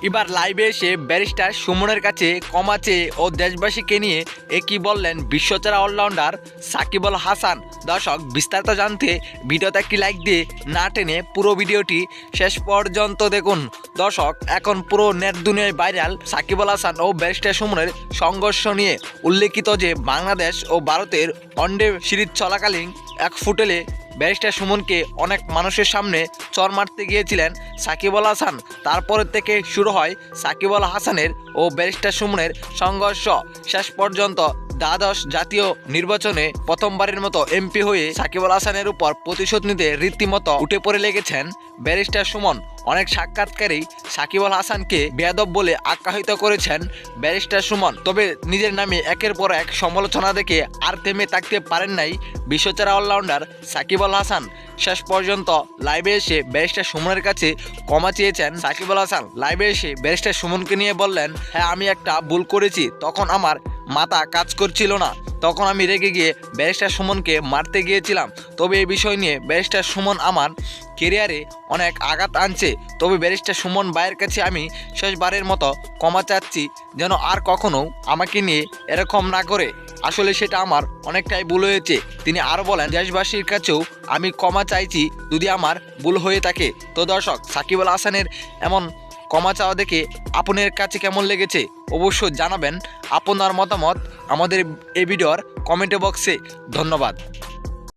এবার লাইভে এসে ব্যারিস্টার সুমনের কাছে ক্ষমা চেয়ে ও দেশবাসীকে নিয়ে একই বললেন বিশ্বচেরা অলরাউন্ডার সাকিব আল হাসান। দর্শক, বিস্তারিত জানতে ভিডিওতে একটি লাইক দিয়ে না টেনে পুরো ভিডিওটি শেষ পর্যন্ত দেখুন। দর্শক, এখন পুরো নেট দুনিয়ায় ভাইরাল সাকিব আল হাসান ও ব্যারিস্টার সুমনের সংঘর্ষ নিয়ে উল্লেখিত যে বাংলাদেশ ও ভারতের ওয়ানডে সিরিজ চলাকালীন এক ফুটেলে ব্যারিস্টার সুমনকে অনেক মানুষের সামনে চর মারতে গিয়েছিলেন সাকিব আল হাসান। তারপর থেকে শুরু হয় সাকিব আল হাসানের ও ব্যারিস্টার সুমনের সংঘর্ষ। শেষ পর্যন্ত দ্বাদশ জাতীয় নির্বাচনে প্রথমবারের মতো এমপি হয়ে সাকিব আল হাসানের উপর প্রতিশোধ নিতে রীতিমতো উঠে পড়ে লেগেছেন ব্যারিস্টার সুমন। অনেক সাক্ষাৎকারেই সাকিব আল হাসানকে বেয়াদব বলে আখ্যায়িত করেছেন ব্যারিস্টার সুমন। তবে নিজের নামে একের পর এক সমালোচনা দেখে আর থেমে থাকতে পারেন নাই বিশ্বচেরা অলরাউন্ডার সাকিব আল হাসান। শেষ পর্যন্ত লাইভে এসে ব্যারিস্টার সুমনের কাছে ক্ষমা চেয়েছেন সাকিব আল হাসান। লাইভে এসে ব্যারিস্টার সুমনকে নিয়ে বললেন, হ্যাঁ, আমি একটা ভুল করেছি, তখন আমার মাথা কাজ করছিল না, তখন আমি রেগে গিয়ে ব্যারিস্টার সুমনকে মারতে গিয়েছিলাম। তবে এই বিষয় নিয়ে ব্যারিস্টার সুমন আমার কেরিয়ারে অনেক আঘাত আনছে। তবে ব্যারিস্টার সুমন ভাইয়ের কাছে আমি শেষবারের মতো ক্ষমা চাচ্ছি, যেন আর কখনো আমাকে নিয়ে এরকম না করে। আসলে সেটা আমার অনেকটাই ভুল হয়েছে। তিনি আরও বলেন, দেশবাসীর কাছেও আমি ক্ষমা চাইছি যদি আমার ভুল হয়ে থাকে। তো দর্শক, সাকিব আল হাসানের এমন ক্ষমা চাওয়া দেখে আপনার কাছে কেমন লেগেছে অবশ্যই জানাবেন আপনার মতামত আমাদের এই ভিডিওর কমেন্ট বক্সে। ধন্যবাদ।